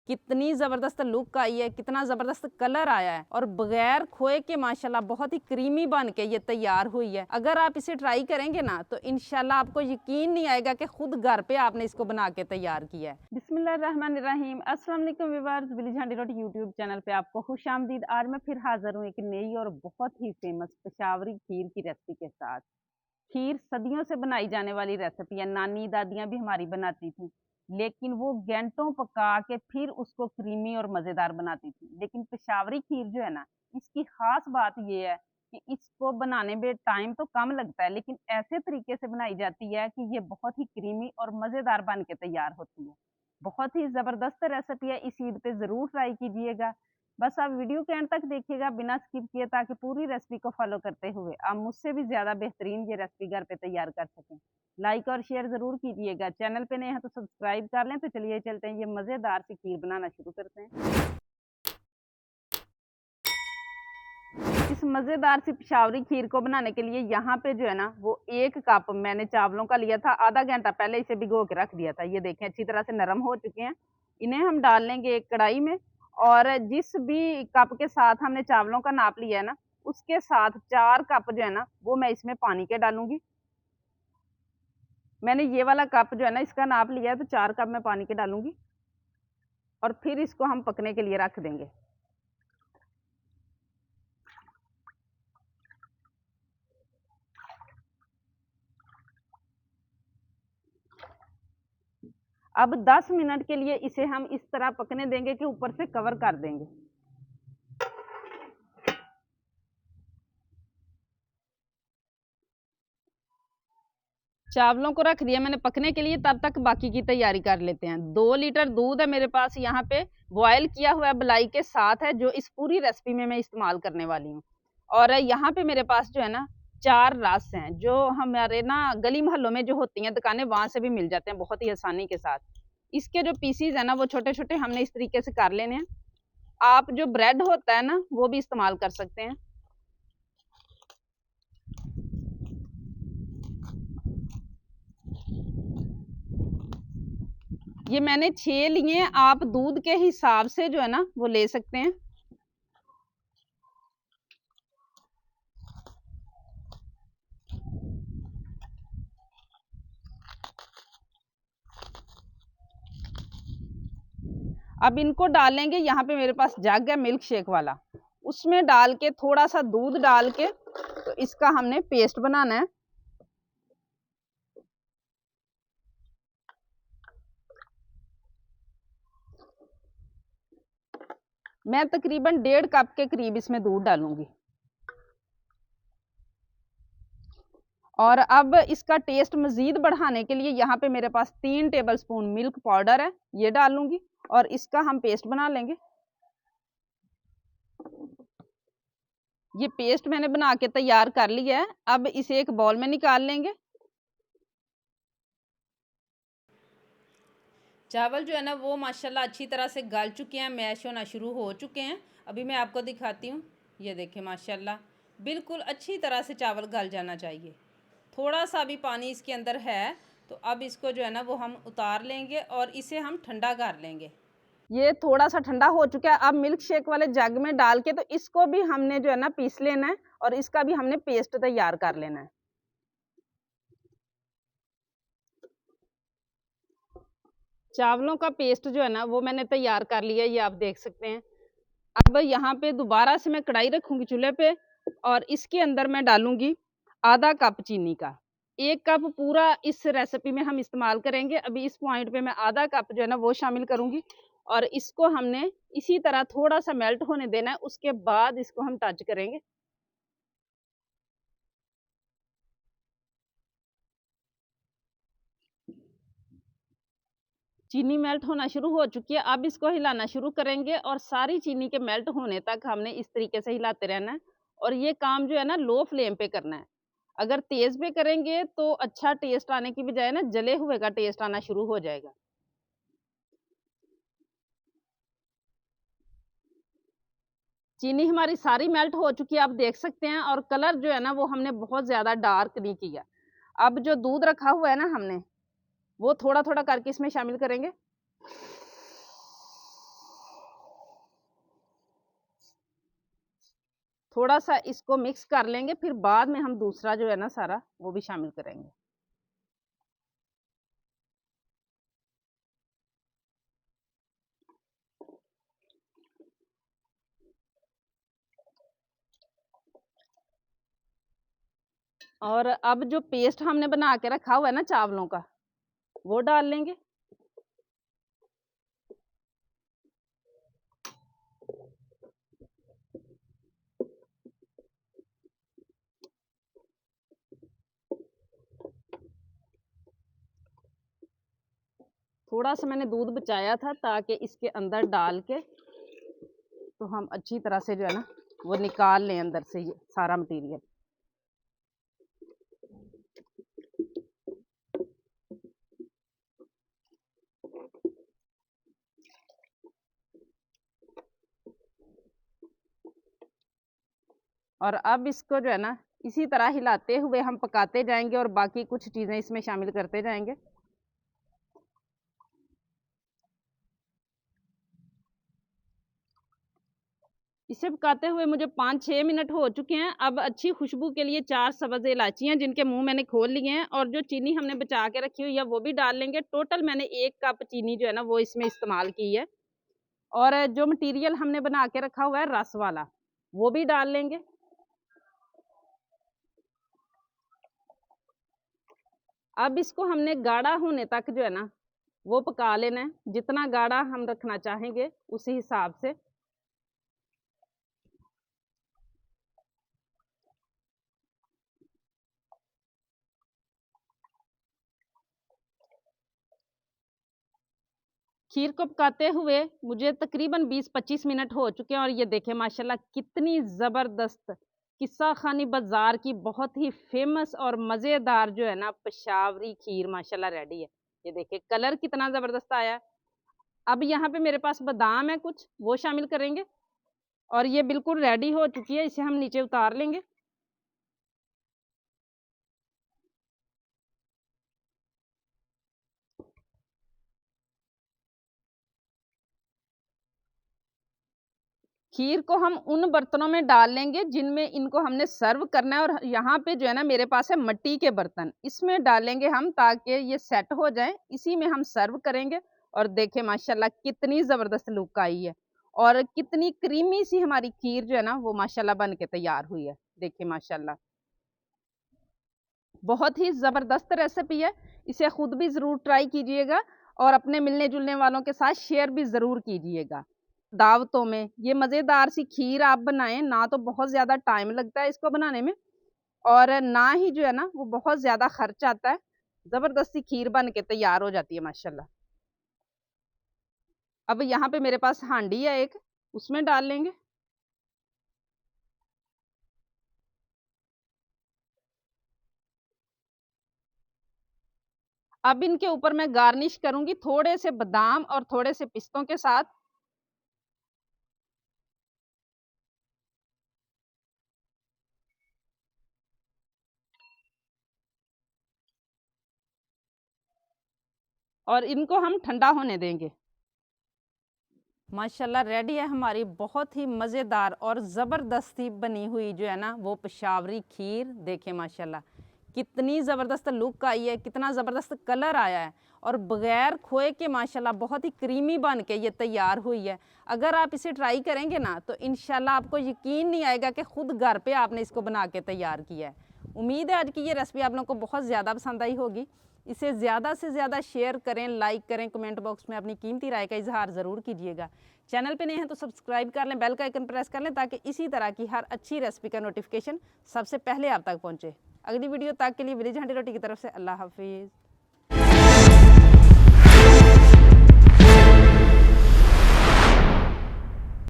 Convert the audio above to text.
कितनी ज़बरदस्त लुक आई है, कितना ज़बरदस्त कलर आया है और बगैर खोए के माशाल्लाह बहुत ही क्रीमी बन के ये तैयार हुई है। अगर आप इसे ट्राई करेंगे ना तो इंशाल्लाह आपको यकीन नहीं आएगा कि खुद घर पे आपने इसको बना के तैयार किया है। बिस्मिल्लाहिर्रहमानिर्रहीम, अस्सलाम वालेकुम व्यूअर्स, विलेज हैंडी रोटी यूट्यूब चैनल पे आपको खुशामदीद। आज मैं फिर हाजिर हूँ एक नई और बहुत ही फेमस पेशावरी खीर की रेसिपी के साथ। खीर सदियों से बनाई जाने वाली रेसिपी है, नानी दादियाँ भी हमारी बनाती थी, लेकिन वो घंटों पका के फिर उसको क्रीमी और मज़ेदार बनाती थी। लेकिन पेशावरी खीर जो है ना, इसकी ख़ास बात ये है कि इसको बनाने में टाइम तो कम लगता है, लेकिन ऐसे तरीके से बनाई जाती है कि ये बहुत ही क्रीमी और मज़ेदार बन के तैयार होती है। बहुत ही ज़बरदस्त रेसिपी है, इस ईद पे ज़रूर ट्राई कीजिएगा। बस आप वीडियो के एंड तक देखिएगा बिना स्किप किए, ताकि पूरी रेसिपी को फॉलो करते हुए आप मुझसे भी ज़्यादा बेहतरीन ये रेसिपी घर पे तैयार कर सकें। लाइक और शेयर ज़रूर कीजिएगा। चैनल पे नए हैं तो सब्सक्राइब कर लें। तो चलिए चलते हैं, ये मज़ेदार सी खीर बनाना शुरू करते हैं। इस मज़ेदार सी पेशावरी खीर को बनाने के लिए यहाँ पे जो है ना, वो 1 कप मैंने चावलों का लिया था। आधा घंटा पहले इसे भिगो के रख दिया था। ये देखें अच्छी तरह से नरम हो चुके हैं। इन्हें हम डाल लेंगे एक कढ़ाई में, और जिस भी कप के साथ हमने चावलों का नाप लिया है ना, उसके साथ 4 कप जो है ना, वो मैं इसमें पानी के डालूंगी। मैंने ये वाला कप जो है ना, इसका नाप लिया है, तो 4 कप मैं पानी के डालूंगी और फिर इसको हम पकने के लिए रख देंगे। अब 10 मिनट के लिए इसे हम इस तरह पकने देंगे कि ऊपर से कवर कर देंगे। चावलों को रख दिया मैंने पकने के लिए, तब तक बाकी की तैयारी कर लेते हैं। 2 लीटर दूध है मेरे पास यहाँ पे, बॉयल किया हुआ मलाई के साथ है, जो इस पूरी रेसिपी में मैं इस्तेमाल करने वाली हूँ। और यहाँ पे मेरे पास जो है ना 4 रस हैं, जो हमारे ना गली मोहल्लों में जो होती हैं दुकानें, वहां से भी मिल जाते हैं बहुत ही आसानी के साथ। इसके जो पीसीज है ना, वो छोटे छोटे हमने इस तरीके से कर लेने हैं। आप जो ब्रेड होता है ना, वो भी इस्तेमाल कर सकते हैं। ये मैंने 6 लिए, आप दूध के हिसाब से जो है ना वो ले सकते हैं। अब इनको डालेंगे, यहाँ पे मेरे पास जग है मिल्क शेक वाला, उसमें डाल के थोड़ा सा दूध डाल के, तो इसका हमने पेस्ट बनाना है। मैं तकरीबन 1.5 कप के करीब इसमें दूध डालूंगी। और अब इसका टेस्ट मजीद बढ़ाने के लिए यहाँ पे मेरे पास 3 टेबलस्पून मिल्क पाउडर है, ये डालूंगी और इसका हम पेस्ट बना लेंगे। ये पेस्ट मैंने बना के तैयार कर लिया है। अब इसे एक बाउल में निकाल लेंगे। चावल जो है ना, वो माशाल्लाह अच्छी तरह से गल चुके हैं, मैश होना शुरू हो चुके हैं। अभी मैं आपको दिखाती हूँ, ये देखें माशाल्लाह बिल्कुल अच्छी तरह से चावल गल जाना चाहिए। थोड़ा सा भी पानी इसके अंदर है, तो अब इसको जो है ना वो हम उतार लेंगे और इसे हम ठंडा कर लेंगे। ये थोड़ा सा ठंडा हो चुका है। अब मिल्क शेक वाले जग में डाल के, तो इसको भी हमने जो है ना पीस लेना है और इसका भी हमने पेस्ट तैयार कर लेना है। चावलों का पेस्ट जो है ना, वो मैंने तैयार कर लिया, ये आप देख सकते हैं। अब यहाँ पे दोबारा से मैं कढ़ाई रखूंगी चूल्हे पे, और इसके अंदर मैं डालूंगी आधा कप चीनी का। 1 कप पूरा इस रेसिपी में हम इस्तेमाल करेंगे। अभी इस पॉइंट पे मैं आधा कप जो है ना वो शामिल करूंगी, और इसको हमने इसी तरह थोड़ा सा मेल्ट होने देना है, उसके बाद इसको हम टच करेंगे। चीनी मेल्ट होना शुरू हो चुकी है। अब इसको हिलाना शुरू करेंगे, और सारी चीनी के मेल्ट होने तक हमने इस तरीके से हिलाते रहना है। और ये काम जो है ना लो फ्लेम पे करना है। अगर तेज पे करेंगे तो अच्छा टेस्ट आने की बजाय ना जले हुए का टेस्ट आना शुरू हो जाएगा। चीनी हमारी सारी मेल्ट हो चुकी है, आप देख सकते हैं। और कलर जो है ना वो हमने बहुत ज्यादा डार्क नहीं किया। अब जो दूध रखा हुआ है ना हमने, वो थोड़ा थोड़ा करके इसमें शामिल करेंगे। थोड़ा सा इसको मिक्स कर लेंगे, फिर बाद में हम दूसरा जो है ना सारा वो भी शामिल करेंगे। और अब जो पेस्ट हमने बना के रखा हुआ है ना चावलों का, वो डाल लेंगे। थोड़ा सा मैंने दूध बचाया था ताकि इसके अंदर डाल के तो हम अच्छी तरह से जो है ना वो निकाल लें अंदर से ये सारा मटेरियल। और अब इसको जो है ना इसी तरह हिलाते हुए हम पकाते जाएंगे और बाकी कुछ चीज़ें इसमें शामिल करते जाएंगे। इसे पकाते हुए मुझे 5-6 मिनट हो चुके हैं। अब अच्छी खुशबू के लिए 4 सब्ज़ इलायचियाँ जिनके मुंह मैंने खोल लिए हैं और जो चीनी हमने बचा के रखी हुई है वो भी डाल लेंगे। टोटल मैंने 1 कप चीनी जो है ना वो इसमें इस्तेमाल की है। और जो मटीरियल हमने बना के रखा हुआ है रस वाला, वो भी डाल लेंगे। अब इसको हमने गाढ़ा होने तक जो है ना वो पका लेना है। जितना गाढ़ा हम रखना चाहेंगे उसी हिसाब से। खीर को पकाते हुए मुझे तकरीबन 20-25 मिनट हो चुके हैं और ये देखें माशाल्लाह कितनी ज़बरदस्त किस्सा खानी बाज़ार की बहुत ही फेमस और मज़ेदार जो है ना पेशावरी खीर माशाल्लाह रेडी है। ये देखिए कलर कितना ज़बरदस्त आया है। अब यहाँ पे मेरे पास बादाम है कुछ, वो शामिल करेंगे और ये बिल्कुल रेडी हो चुकी है। इसे हम नीचे उतार लेंगे। खीर को हम उन बर्तनों में डाल लेंगे जिनमें इनको हमने सर्व करना है और यहाँ पे जो है ना मेरे पास है मिट्टी के बर्तन, इसमें डालेंगे हम ताकि ये सेट हो जाए। इसी में हम सर्व करेंगे और देखें माशाल्लाह कितनी ज़बरदस्त लुक आई है और कितनी क्रीमी सी हमारी खीर जो है ना वो माशाल्लाह बन के तैयार हुई है। देखिए माशाल्लाह बहुत ही ज़बरदस्त रेसिपी है। इसे खुद भी ज़रूर ट्राई कीजिएगा और अपने मिलने जुलने वालों के साथ शेयर भी ज़रूर कीजिएगा। दावतों में ये मज़ेदार सी खीर आप बनाएँ, ना तो बहुत ज़्यादा टाइम लगता है इसको बनाने में और ना ही जो है ना वो बहुत ज़्यादा खर्च आता है। ज़बरदस्त सी खीर बन के तैयार हो जाती है माशाल्लाह। अब यहाँ पे मेरे पास हांडी है एक, उसमें डाल लेंगे। अब इनके ऊपर मैं गार्निश करूँगी थोड़े से बादाम और थोड़े से पिस्तों के साथ। और इनको हम ठंडा होने देंगे। माशाल्लाह रेडी है हमारी बहुत ही मज़ेदार और ज़बरदस्ती बनी हुई जो है ना वो पेशावरी खीर। देखें माशाल्लाह कितनी ज़बरदस्त लुक आई है, कितना ज़बरदस्त कलर आया है और बग़ैर खोए के माशाल्लाह बहुत ही क्रीमी बन के ये तैयार हुई है। अगर आप इसे ट्राई करेंगे ना तो इंशाल्लाह आपको यकीन नहीं आएगा कि ख़ुद घर पे आपने इसको बना के तैयार किया है। उम्मीद है आज की ये रेसिपी आप लोगों को बहुत ज़्यादा पसंद आई होगी। इसे ज़्यादा से ज़्यादा शेयर करें, लाइक करें, कमेंट बॉक्स में अपनी कीमती राय का इजहार ज़रूर कीजिएगा। चैनल पे नए हैं तो सब्सक्राइब कर लें, बेल का आइकन प्रेस कर लें ताकि इसी तरह की हर अच्छी रेसिपी का नोटिफिकेशन सबसे पहले आप तक पहुँचे। अगली वीडियो तक के लिए विलेज हांडी रोटी की तरफ से अल्लाह हाफिज़।